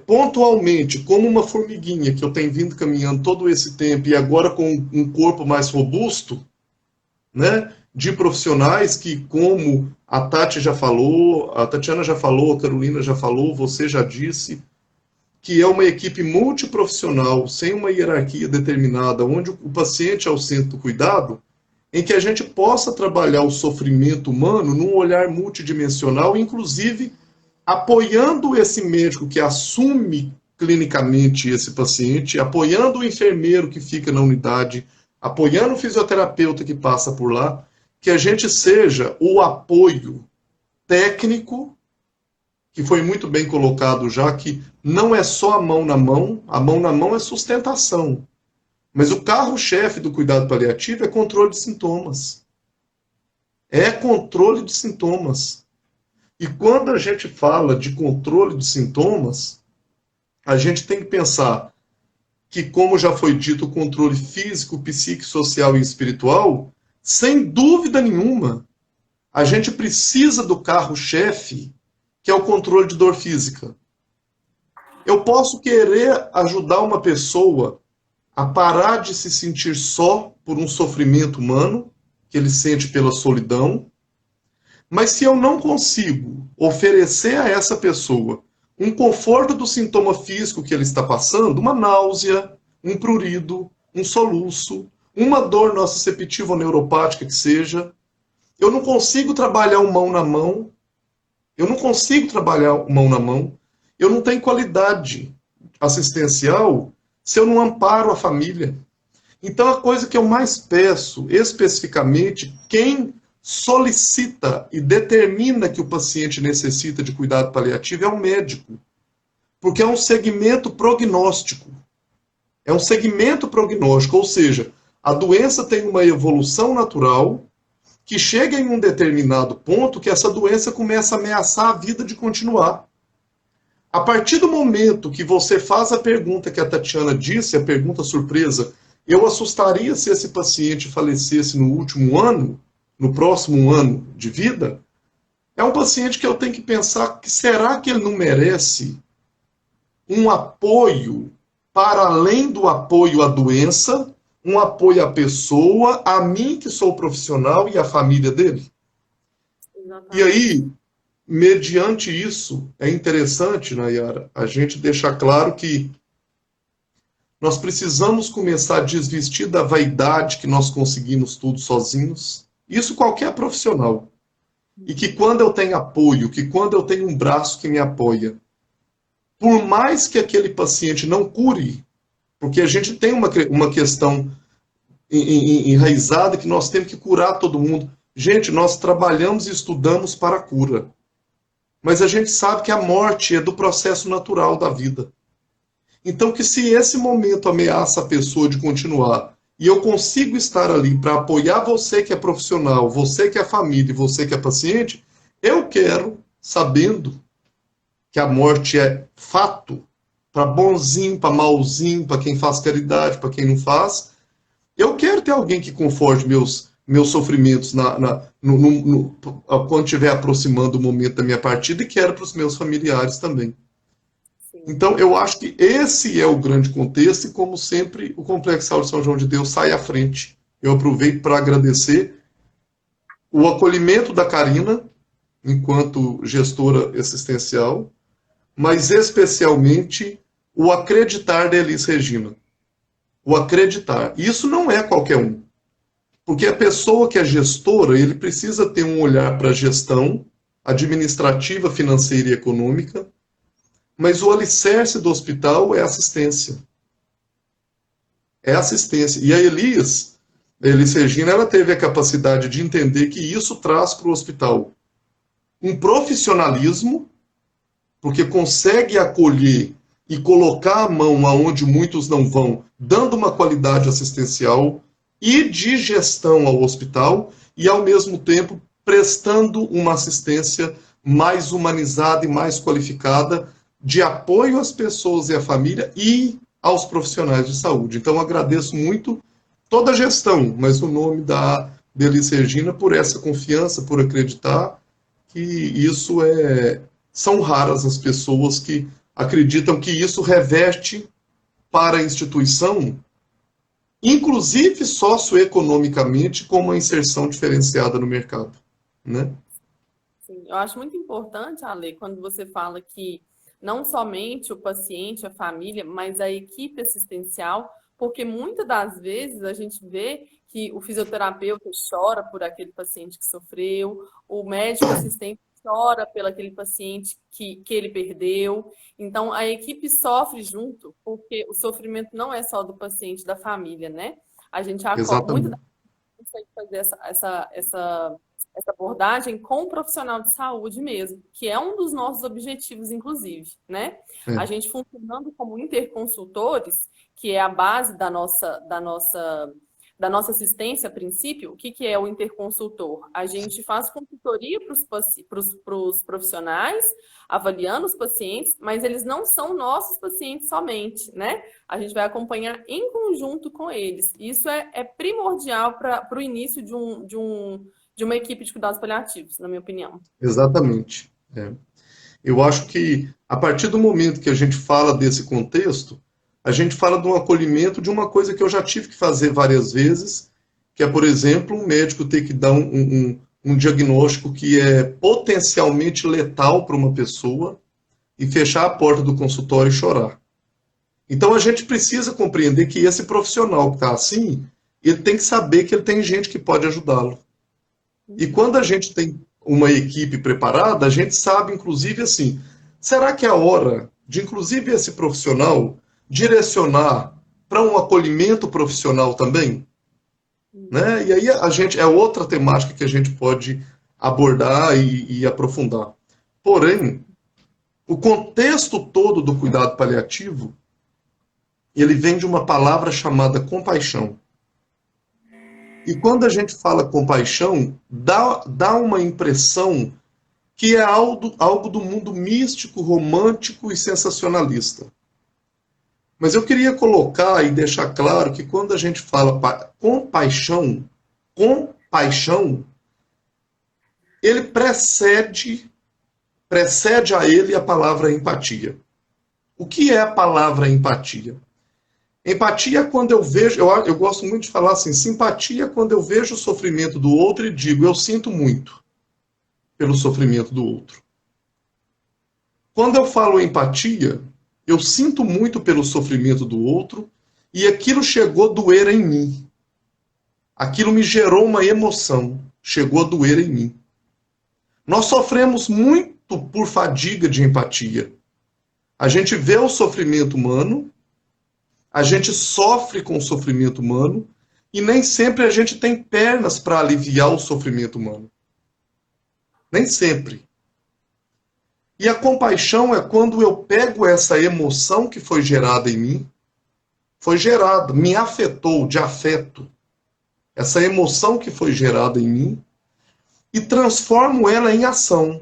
pontualmente, como uma formiguinha que eu tenho vindo caminhando todo esse tempo e agora com um corpo mais robusto, né, de profissionais que, como a Tati já falou, a Tatiana já falou, a Carolina já falou, você já disse, que é uma equipe multiprofissional, sem uma hierarquia determinada, onde o paciente é o centro do cuidado, em que a gente possa trabalhar o sofrimento humano num olhar multidimensional, inclusive apoiando esse médico que assume clinicamente esse paciente, apoiando o enfermeiro que fica na unidade, apoiando o fisioterapeuta que passa por lá, que a gente seja o apoio técnico, que foi muito bem colocado já, que não é só a mão na mão é sustentação. Mas o carro-chefe do cuidado paliativo é controle de sintomas. É controle de sintomas. E quando a gente fala de controle de sintomas, a gente tem que pensar que, como já foi dito, o controle físico, psíquico, social e espiritual, sem dúvida nenhuma, a gente precisa do carro-chefe, que é o controle de dor física. Eu posso querer ajudar uma pessoa a parar de se sentir só por um sofrimento humano, que ele sente pela solidão, mas se eu não consigo oferecer a essa pessoa um conforto do sintoma físico que ele está passando, uma náusea, um prurido, um soluço, uma dor nociceptiva ou neuropática que seja, eu não consigo trabalhar o mão na mão, eu não tenho qualidade assistencial se eu não amparo a família. Então, a coisa que eu mais peço, especificamente, quem solicita e determina que o paciente necessita de cuidado paliativo é o médico. Porque é um segmento prognóstico. Ou seja, a doença tem uma evolução natural que chega em um determinado ponto que essa doença começa a ameaçar a vida de continuar. A partir do momento que você faz a pergunta que a Tatiana disse, a pergunta surpresa, eu assustaria se esse paciente falecesse no último ano, no próximo ano de vida, é um paciente que eu tenho que pensar que será que ele não merece um apoio para além do apoio à doença, um apoio à pessoa, a mim que sou profissional e à família dele? Exatamente. E aí, mediante isso, é interessante, Nayara, a gente deixar claro que nós precisamos começar a desvestir da vaidade que nós conseguimos tudo sozinhos. Isso qualquer profissional. E que quando eu tenho apoio, que quando eu tenho um braço que me apoia, por mais que aquele paciente não cure, porque a gente tem uma questão enraizada que nós temos que curar todo mundo. Gente, nós trabalhamos e estudamos para a cura. Mas a gente sabe que a morte é do processo natural da vida. Então, que se esse momento ameaça a pessoa de continuar, e eu consigo estar ali para apoiar você que é profissional, você que é família e você que é paciente, eu quero, sabendo que a morte é fato, para bonzinho, para malzinho, para quem faz caridade, para quem não faz, eu quero ter alguém que conforte meus sofrimentos quando estiver aproximando o momento da minha partida, e quero para os meus familiares também. Então, eu acho que esse é o grande contexto, e como sempre, o Complexo Saúde São João de Deus sai à frente. Eu aproveito para agradecer o acolhimento da Karina, enquanto gestora assistencial, mas especialmente o acreditar da Elis Regina. O acreditar. Isso não é qualquer um. Porque a pessoa que é gestora, ele precisa ter um olhar para a gestão administrativa, financeira e econômica, mas o alicerce do hospital é assistência. É assistência. E a Elis Regina, ela teve a capacidade de entender que isso traz para o hospital um profissionalismo, porque consegue acolher e colocar a mão aonde muitos não vão, dando uma qualidade assistencial e de gestão ao hospital, e ao mesmo tempo prestando uma assistência mais humanizada e mais qualificada, de apoio às pessoas e à família e aos profissionais de saúde. Então, agradeço muito toda a gestão, mas o nome da Elis Regina, por essa confiança, por acreditar que isso são raras as pessoas que acreditam que isso reverte para a instituição, inclusive socioeconomicamente, com uma inserção diferenciada no mercado, né? Sim, eu acho muito importante, Ale, quando você fala que não somente o paciente, a família, mas a equipe assistencial, porque muitas das vezes a gente vê que o fisioterapeuta chora por aquele paciente que sofreu, o médico assistente chora pelo aquele paciente que ele perdeu. Então, a equipe sofre junto, porque o sofrimento não é só do paciente, da família, né? A gente acorda muito da consegue fazer essa abordagem com o profissional de saúde mesmo, que é um dos nossos objetivos, inclusive, né? A gente funcionando como interconsultores, que é a base da nossa assistência, a princípio. O que é o interconsultor? A gente faz consultoria para os profissionais, avaliando os pacientes, mas eles não são nossos pacientes somente, né? A gente vai acompanhar em conjunto com eles. Isso é primordial para o início de uma equipe de cuidados paliativos, na minha opinião. Exatamente. Eu acho que, a partir do momento que a gente fala desse contexto, a gente fala de um acolhimento de uma coisa que eu já tive que fazer várias vezes, que é, por exemplo, um médico ter que dar um diagnóstico que é potencialmente letal para uma pessoa e fechar a porta do consultório e chorar. Então, a gente precisa compreender que esse profissional que está assim, ele tem que saber que ele tem gente que pode ajudá-lo. E quando a gente tem uma equipe preparada, a gente sabe, inclusive, assim, será que é a hora de, inclusive, esse profissional direcionar para um acolhimento profissional também? Né? E aí é outra temática que a gente pode abordar e aprofundar. Porém, o contexto todo do cuidado paliativo, ele vem de uma palavra chamada compaixão. E quando a gente fala compaixão, dá uma impressão que é algo do mundo místico, romântico e sensacionalista. Mas eu queria colocar e deixar claro que quando a gente fala compaixão, ele precede a ele a palavra empatia. O que é a palavra empatia? Empatia é quando eu vejo, eu gosto muito de falar assim, simpatia é quando eu vejo o sofrimento do outro e digo, eu sinto muito pelo sofrimento do outro. Quando eu falo empatia, eu sinto muito pelo sofrimento do outro e aquilo chegou a doer em mim. Aquilo me gerou uma emoção. chegou a doer em mim. Nós sofremos muito por fadiga de empatia. A gente vê o sofrimento humano, a gente sofre com o sofrimento humano, e nem sempre a gente tem pernas para aliviar o sofrimento humano. Nem sempre. E a compaixão é quando eu pego essa emoção que foi gerada em mim, foi gerada, me afetou, de afeto, essa emoção que foi gerada em mim, e transformo ela em ação.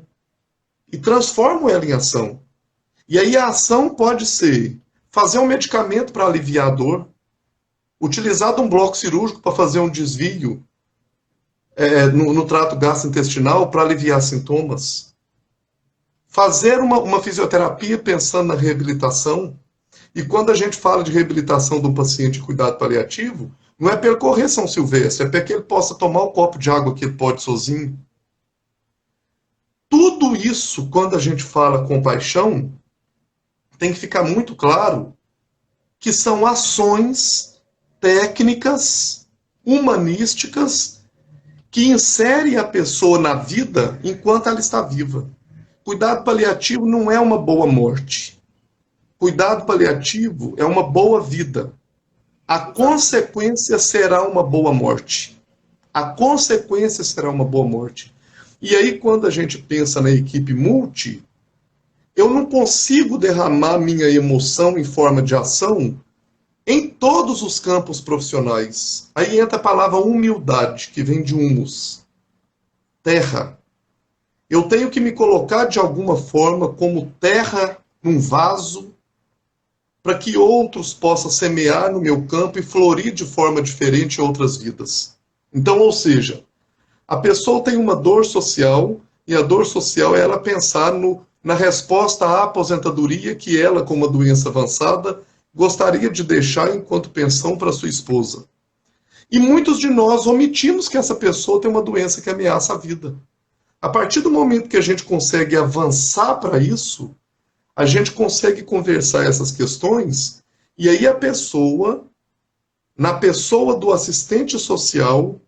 E aí a ação pode ser fazer um medicamento para aliviar a dor, utilizar um bloco cirúrgico para fazer um desvio no trato gastrointestinal para aliviar sintomas, fazer uma fisioterapia pensando na reabilitação. E quando a gente fala de reabilitação do paciente em cuidado paliativo, não é percorrer São Silvestre, é para que ele possa tomar o copo de água que ele pode sozinho. Tudo isso, quando a gente fala compaixão, tem que ficar muito claro que são ações técnicas, humanísticas, que inserem a pessoa na vida enquanto ela está viva. Cuidado paliativo não é uma boa morte. Cuidado paliativo é uma boa vida. A consequência será uma boa morte. A consequência será uma boa morte. E aí, quando a gente pensa na equipe multi, eu não consigo derramar minha emoção em forma de ação em todos os campos profissionais. Aí entra a palavra humildade, que vem de humus, terra. Eu tenho que me colocar de alguma forma como terra num vaso, para que outros possam semear no meu campo e florir de forma diferente outras vidas. Então, ou seja, a pessoa tem uma dor social, e a dor social é ela pensar na resposta à aposentadoria que ela, com uma doença avançada, gostaria de deixar enquanto pensão para sua esposa. E muitos de nós omitimos que essa pessoa tem uma doença que ameaça a vida. A partir do momento que a gente consegue avançar para isso, a gente consegue conversar essas questões, e aí a pessoa, na pessoa do assistente social,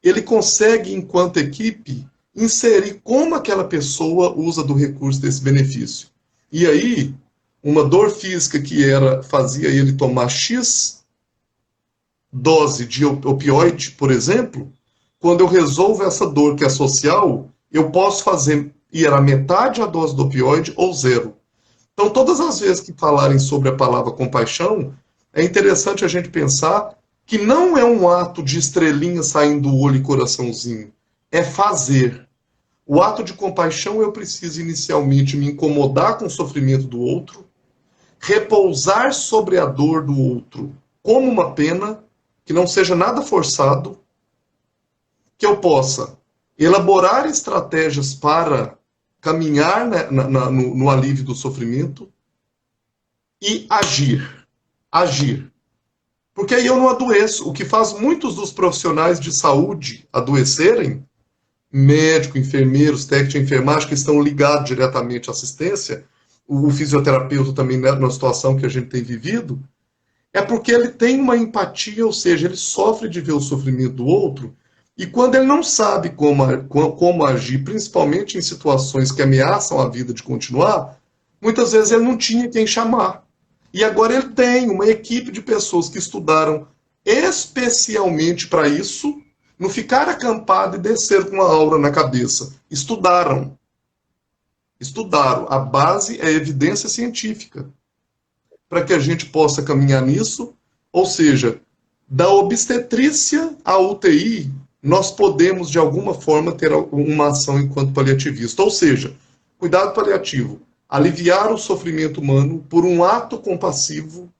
ele consegue, enquanto equipe, inserir como aquela pessoa usa do recurso desse benefício. E aí, uma dor física que fazia ele tomar X dose de opioide, por exemplo, quando eu resolvo essa dor que é social, eu posso ir a metade a dose do opioide ou zero. Então, todas as vezes que falarem sobre a palavra compaixão, é interessante a gente pensar que não é um ato de estrelinha saindo do olho e coraçãozinho, é fazer. O ato de compaixão, eu preciso inicialmente me incomodar com o sofrimento do outro, repousar sobre a dor do outro como uma pena, que não seja nada forçado, que eu possa elaborar estratégias para caminhar no alívio do sofrimento e agir. Agir. Porque aí eu não adoeço. O que faz muitos dos profissionais de saúde adoecerem, médico, enfermeiros, técnicos de enfermagem, que estão ligados diretamente à assistência, o fisioterapeuta também, né, na situação que a gente tem vivido, é porque ele tem uma empatia, ou seja, ele sofre de ver o sofrimento do outro, e quando ele não sabe como agir, principalmente em situações que ameaçam a vida de continuar, muitas vezes ele não tinha quem chamar. E agora ele tem uma equipe de pessoas que estudaram especialmente para isso, não ficaram acampados e desceram com uma aura na cabeça. Estudaram. Estudaram. A base é a evidência científica. Para que a gente possa caminhar nisso, ou seja, da obstetrícia à UTI, nós podemos, de alguma forma, ter uma ação enquanto paliativista. Ou seja, cuidado paliativo, aliviar o sofrimento humano por um ato compassivo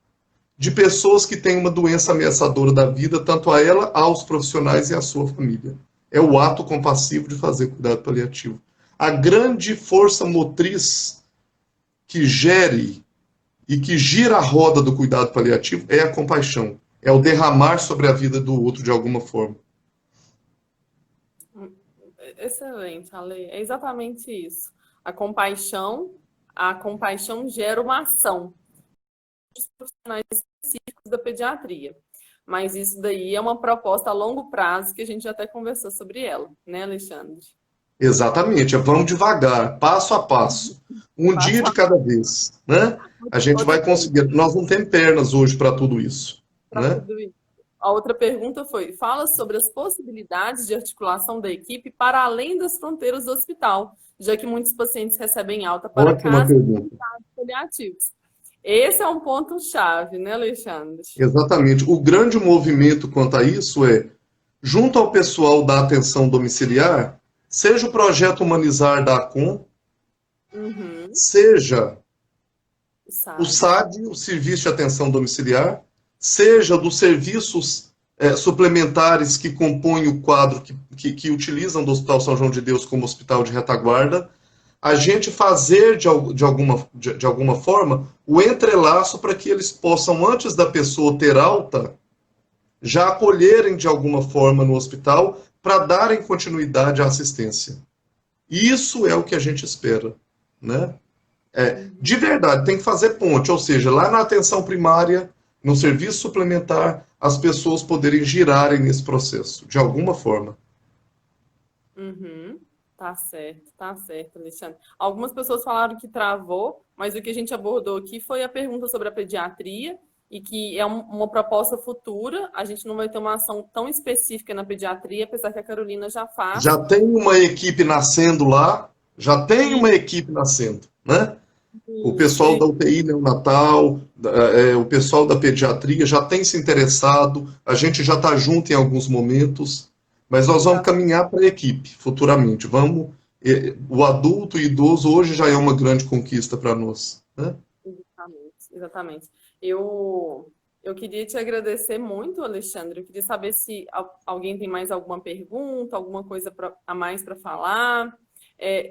de pessoas que têm uma doença ameaçadora da vida, tanto a ela, aos profissionais e à sua família. É o ato compassivo de fazer cuidado paliativo. A grande força motriz que gere e que gira a roda do cuidado paliativo é a compaixão. É o derramar sobre a vida do outro de alguma forma. Excelente, Ale. É exatamente isso. A compaixão gera uma ação. Os profissionais específicos da pediatria. mas isso daí é uma proposta a longo prazo que a gente já até conversou sobre ela, né, Alexandre? Exatamente, vamos devagar, passo a passo, um dia de cada vez, né? A gente vai conseguir. Nós não temos pernas hoje para tudo isso, né? Tudo isso. A outra pergunta foi: fala sobre as possibilidades de articulação da equipe para além das fronteiras do hospital, já que muitos pacientes recebem alta para casa e cuidados paliativos. Esse é um ponto-chave, né, Alexandre? Exatamente. O grande movimento quanto a isso é, junto ao pessoal da atenção domiciliar, seja o projeto Humanizar da ACOM, seja o SAD, o Serviço de Atenção Domiciliar, seja dos serviços suplementares que compõem o quadro que utilizam do Hospital São João de Deus como hospital de retaguarda, a gente fazer de alguma forma o entrelaço para que eles possam, antes da pessoa ter alta, já acolherem de alguma forma no hospital para darem continuidade à assistência. Isso é o que a gente espera, né? De verdade, tem que fazer ponte, ou seja, lá na atenção primária, no serviço suplementar, as pessoas poderem girarem nesse processo, de alguma forma. Tá certo, Alexandre. Algumas pessoas falaram que travou, mas o que a gente abordou aqui foi a pergunta sobre a pediatria, e que é uma proposta futura. A gente não vai ter uma ação tão específica na pediatria, apesar que a Carolina já faz. Já tem uma equipe nascendo lá, né? O pessoal da UTI neonatal, o pessoal da pediatria já tem se interessado, a gente já está junto em alguns momentos, mas nós vamos caminhar para a equipe futuramente. O adulto e idoso hoje já é uma grande conquista para nós, né? Exatamente. Eu queria te agradecer muito, Alexandre. Eu queria saber se alguém tem mais alguma pergunta, alguma coisa a mais para falar.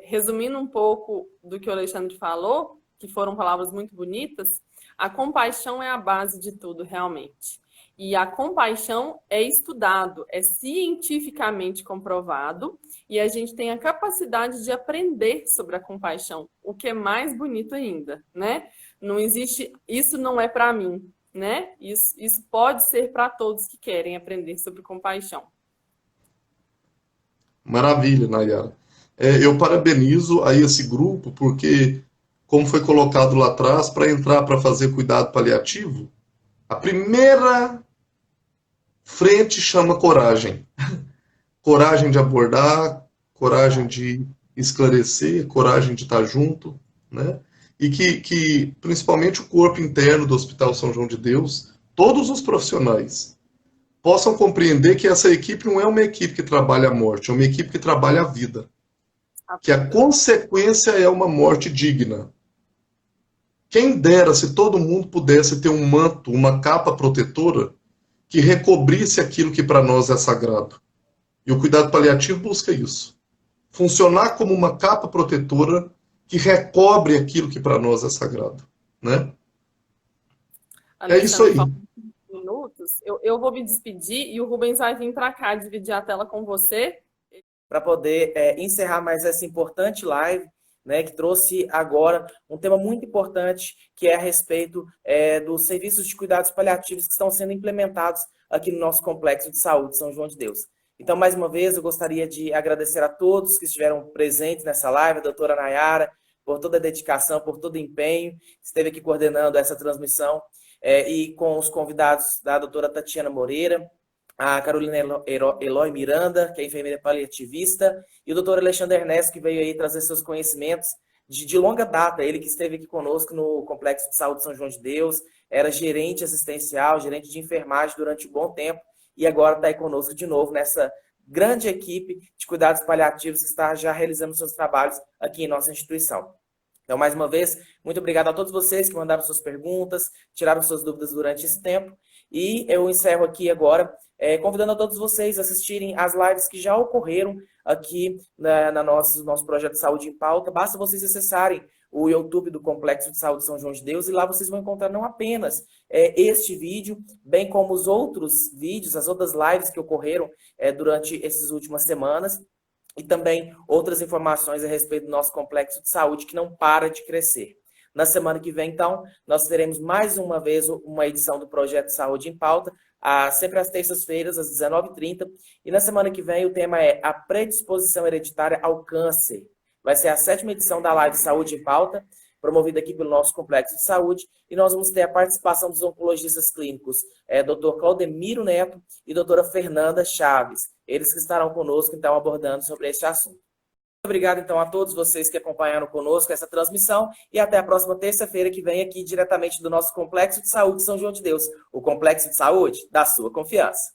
Resumindo um pouco do que o Alexandre falou, que foram palavras muito bonitas, a compaixão é a base de tudo, realmente. E a compaixão é estudado, é cientificamente comprovado, e a gente tem a capacidade de aprender sobre a compaixão, o que é mais bonito ainda, né? Não existe, isso não é para mim, né? Isso pode ser para todos que querem aprender sobre compaixão. Maravilha, Nayara. Eu parabenizo aí esse grupo, porque, como foi colocado lá atrás, para entrar para fazer cuidado paliativo, a primeira frente chama coragem. Coragem de abordar, coragem de esclarecer, coragem de estar junto, né? E que principalmente o corpo interno do Hospital São João de Deus, todos os profissionais, possam compreender que essa equipe não é uma equipe que trabalha a morte, é uma equipe que trabalha a vida. Que a consequência é uma morte digna. Quem dera se todo mundo pudesse ter um manto, uma capa protetora que recobrisse aquilo que para nós é sagrado. E o cuidado paliativo busca isso. Funcionar como uma capa protetora que recobre aquilo que para nós é sagrado, né? Alexandre, é isso aí. Minutos. Eu vou me despedir e o Rubens vai vir para cá dividir a tela com você. Para poder encerrar mais essa importante live, né, que trouxe agora um tema muito importante, que é a respeito dos serviços de cuidados paliativos que estão sendo implementados aqui no nosso Complexo de Saúde São João de Deus. Então, mais uma vez, eu gostaria de agradecer a todos que estiveram presentes nessa live, a doutora Nayara, por toda a dedicação, por todo o empenho, esteve aqui coordenando essa transmissão, e com os convidados da doutora Tatiana Moreira, a Carolina Eloy Miranda, que é enfermeira paliativista, e o doutor Alexandre Ernesto, que veio aí trazer seus conhecimentos de longa data, ele que esteve aqui conosco no Complexo de Saúde São João de Deus, era gerente assistencial, gerente de enfermagem durante um bom tempo, e agora está aí conosco de novo nessa grande equipe de cuidados paliativos que está já realizando seus trabalhos aqui em nossa instituição. Então, mais uma vez, muito obrigado a todos vocês que mandaram suas perguntas, tiraram suas dúvidas durante esse tempo, e eu encerro aqui agora, convidando a todos vocês a assistirem as lives que já ocorreram aqui no nosso projeto de Saúde em Pauta. Basta vocês acessarem o YouTube do Complexo de Saúde São João de Deus, e lá vocês vão encontrar não apenas este vídeo, bem como os outros vídeos, as outras lives que ocorreram durante essas últimas semanas, e também outras informações a respeito do nosso Complexo de Saúde que não para de crescer. Na semana que vem, então, nós teremos mais uma vez uma edição do Projeto Saúde em Pauta, sempre às terças-feiras, às 19h30. E na semana que vem o tema é a predisposição hereditária ao câncer. Vai ser a 7ª edição da live Saúde em Pauta, promovida aqui pelo nosso Complexo de Saúde, e nós vamos ter a participação dos oncologistas clínicos, Dr. Claudemiro Neto e doutora Fernanda Chaves. Eles que estarão conosco, então, abordando sobre este assunto. Muito obrigado, então, a todos vocês que acompanharam conosco essa transmissão, e até a próxima terça-feira, que vem aqui diretamente do nosso Complexo de Saúde São João de Deus, o Complexo de Saúde da sua confiança.